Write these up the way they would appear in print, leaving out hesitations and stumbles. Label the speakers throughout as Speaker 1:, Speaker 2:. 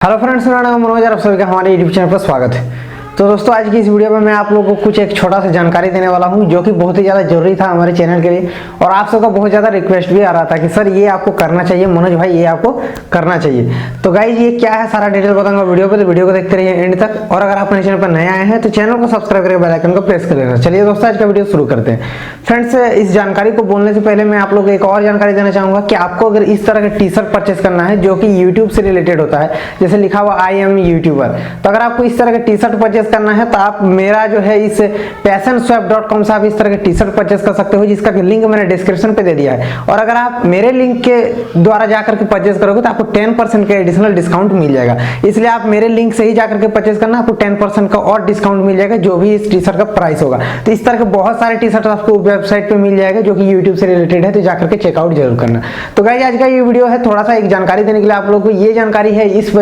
Speaker 1: Hello friends, मेरा नाम मनोज और आप सभी का हमारे यूट्यूब चैनल पर स्वागत है। तो दोस्तों, आज की इस वीडियो में मैं आप लोगों को कुछ एक छोटा सा जानकारी देने वाला हूं जो कि बहुत ही ज़्यादा जरूरी था हमारे चैनल के लिए और आप सबका बहुत ज़्यादा रिक्वेस्ट भी आ रहा था कि सर ये आपको करना चाहिए मनोज भाई, ये आपको करना चाहिए। तो गाइज ये क्या है सारा डिटेल बताऊंगा वीडियो पे, तो वीडियो को देखते रहिए एंड तक। और अगर आप अपने चैनल पर नए आए हैं तो चैनल को सब्सक्राइब करके बेल आइकन को प्रेस कर लेना। चलिए दोस्तों, आज का वीडियो शुरू करते हैं। फ्रेंड्स, इस जानकारी को बोलने से पहले मैं आप लोगों को एक और जानकारी देना चाहूंगा कि आपको अगर इस तरह का टी शर्ट परचेस करना है जो कि यूट्यूब से रिलेटेड होता है, जैसे लिखा हुआ आई एम यूट्यूबर, तो अगर आपको इस तरह का टी शर्ट परचेस करना है तो आप मेरा जो है इस passionswap.com से आप इस तरह के टी शर्ट परचेस कर सकते हो, जिसका लिंक मैंने डिस्क्रिप्शन पे दे दिया है। और अगर आप मेरे लिंक के द्वारा जाकर के परचेस करोगे तो आपको 10% का एडिशनल डिस्काउंट मिल जाएगा। इसलिए आप मेरे लिंक से ही जाकर के परचेस करना, आपको 10% का और डिस्काउंट मिल जाएगा जो भी इस टी शर्ट का प्राइस होगा। तो इस तरह के बहुत सारे टी शर्ट आपको वेबसाइट पे मिल जाएगा जो कि यूट्यूब से रिलेटेड है, तो जाकर के चेकआउट जरूर करना। तो गाइस, आज का ये वीडियो है थोड़ा सा एक जानकारी देने के लिए आप लोगों को। ये जानकारी है इस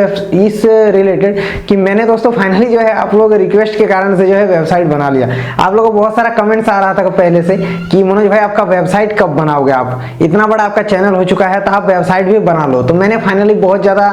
Speaker 1: रिलेटेड कि मैंने दोस्तों फाइनली जो है आप लोगों के रिक्वेस्ट के कारण से जो है वेबसाइट बना लिया। आप लोगों को बहुत सारा कमेंट्स आ रहा था पहले से कि मनोज भाई आपका वेबसाइट कब बनाओगे, आप इतना बड़ा आपका चैनल हो चुका है तो आप वेबसाइट भी बना लो। तो मैंने फाइनली बहुत ज्यादा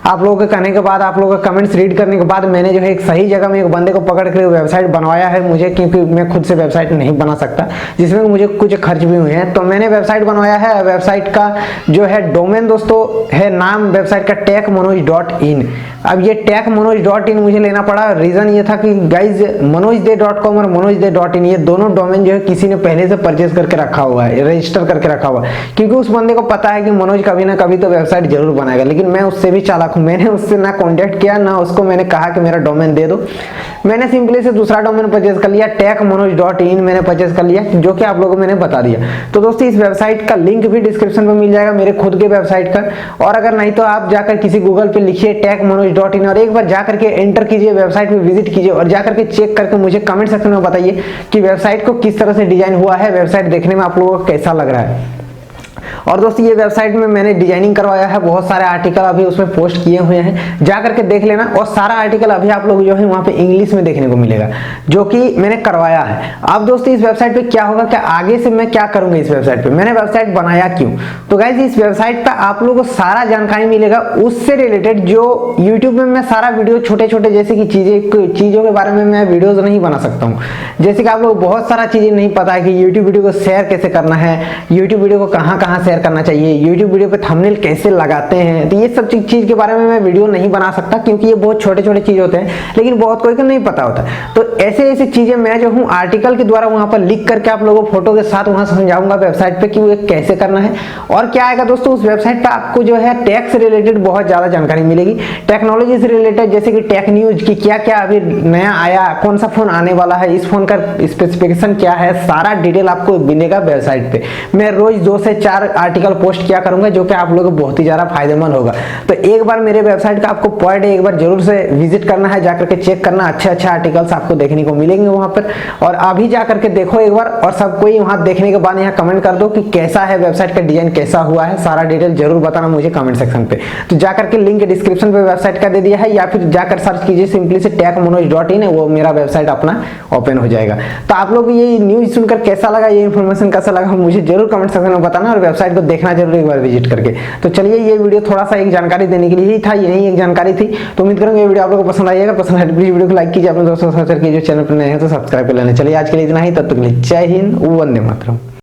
Speaker 1: आप लोगों के कहने के बाद, आप लोगों के कमेंट्स रीड करने के बाद मैंने जो है एक सही जगह में एक बंदे को पकड़ कर वेबसाइट बनवाया है मुझे, क्योंकि मैं खुद से वेबसाइट नहीं बना सकता, जिसमें मुझे कुछ खर्च भी हुए हैं। तो मैंने वेबसाइट बनवाया है। वेबसाइट का जो है डोमेन दोस्तों है, नाम वेबसाइट का techmanoj.in। अब ये techmanoj.in मुझे लेना पड़ा। रीजन ये था कि गाइज manojde.com और manojde.in ये दोनों डोमेन जो है किसी ने पहले से परचेज करके रखा हुआ है, रजिस्टर करके रखा हुआ है, क्योंकि उस बंदे को पता है कि मनोज कभी ना कभी तो वेबसाइट जरूर बनाएगा। लेकिन मैं उससे भी चालाक हूं, मैंने उससे ना कॉन्टेक्ट किया ना उसको मैंने कहा कि मेरा डोमेन दे दो। मैंने सिंपली से दूसरा डोमेन परचेज कर लिया, techmanoj.in मैंने परचेज कर लिया, जो कि आप लोगों को मैंने बता दिया। तो दोस्तों, इस वेबसाइट का लिंक भी डिस्क्रिप्शन में मिल जाएगा, मेरे खुद के वेबसाइट का। और अगर नहीं तो आप जाकर किसी गूगल पे लिखिए techmanoj.in और एक बार जाकर के एंटर कीजिए, वेबसाइट पे विजिट कीजिए और जाकर के चेक करके मुझे कमेंट सेक्शन में बताइए कि वेबसाइट को किस तरह से डिजाइन हुआ है, वेबसाइट देखने में आप लोगों को कैसा लग रहा है। और दोस्तों, ये वेबसाइट में मैंने डिजाइनिंग करवाया है, बहुत सारे आर्टिकल अभी उसमें पोस्ट किए हुए हैं, जाकर के देख लेना। और सारा आर्टिकल अभी आप लोग जो है वहां पे इंग्लिश में देखने को मिलेगा, जो कि मैंने करवाया है। अब दोस्तों, इस वेबसाइट पे क्या होगा, क्या आगे से मैं क्या करूंगा इस वेबसाइट पे, मैंने वेबसाइट बनाया क्यों। तो गाइस, इस वेबसाइट पे आप लोगों को सारा जानकारी मिलेगा उससे रिलेटेड जो यूट्यूब में मैं सारा वीडियो छोटे छोटे जैसे कि चीजों के बारे में मैं वीडियोज नहीं बना सकता हूँ। जैसे कि आप लोग बहुत सारा चीजें नहीं पता है कि यूट्यूब वीडियो को शेयर कैसे करना है, यूट्यूब वीडियो को कहाँ कहाँ शेयर करना चाहिए, यूट्यूब वीडियो पे थंबनेल कैसे लगाते हैं, तो ये सब चीज के बारे में मैं वीडियो नहीं बना सकता, क्योंकि ये बहुत छोटे छोटे चीज होते हैं, लेकिन बहुत कोई को नहीं पता होता। तो ऐसे ऐसे चीजें मैं जो हूँ आर्टिकल के द्वारा वहां पर लिख करके आप लोगों को फोटो के साथ वहां समझाऊंगा वेबसाइट पे कि वो कैसे करना है। और क्या आएगा दोस्तों, उस वेबसाइट पे आपको जो है टेक से रिलेटेड बहुत ज्यादा जानकारी मिलेगी, टेक्नोलॉजी से रिलेटेड, जैसे कि टेक न्यूज की क्या क्या अभी नया आया, कौन सा फोन आने वाला है, इस फोन का स्पेसिफिकेशन क्या है, सारा डिटेल आपको मिलेगा वेबसाइट पे। मैं रोज 2 से 4 आर्टिकल पोस्ट किया करूंगा, जो कि आप लोगों को बहुत ही ज्यादा फायदेमंद होगा। तो एक बार मेरे वेबसाइट का आपको पर डे एक बार जरूर से विजिट करना है, जाकर के चेक करना, अच्छे अच्छे आर्टिकल्स आपको देखने को मिलेंगे वहां पर। और अभी जाकर के देखो एक बार, और सब कोई वहां देखने के बाद यहाँ कमेंट कर दो कि कैसा है वेबसाइट का डिजाइन, कैसा हुआ है, सारा डिटेल जरूर बताना मुझे कमेंट सेक्शन पे। तो जाकर के लिंक डिस्क्रिप्शन पे वेबसाइट का दे दिया है, या फिर जाकर सर्च कीजिए सिंपली से techmanoj.in है, वो मेरा वेबसाइट अपना ओपन हो जाएगा। तो आप लोग ये न्यूज सुनकर कैसा लगा, ये इन्फॉर्मेशन कैसा लगा, मुझे जरूर कमेंट सेक्शन में बताना और वेबसाइट को देखना जरूर एक बार विजिट करके। तो चलिए, ये वीडियो थोड़ा सा एक जानकारी देने के लिए ही था, यही एक जानकारी थी। तो उम्मीद करूंगा ये वीडियो आप लोगों को पसंद आएगा। पसंद आए तो प्लीज वीडियो को लाइक कीजिए, अपने दोस्तों के साथ शेयर कीजिए, जो चैनल पर नए हैं तो सब्सक्राइब कर लेना। चलिए, आज के लिए इतना ही, तब तक के लिए जय हिंद, वंदे मातरम।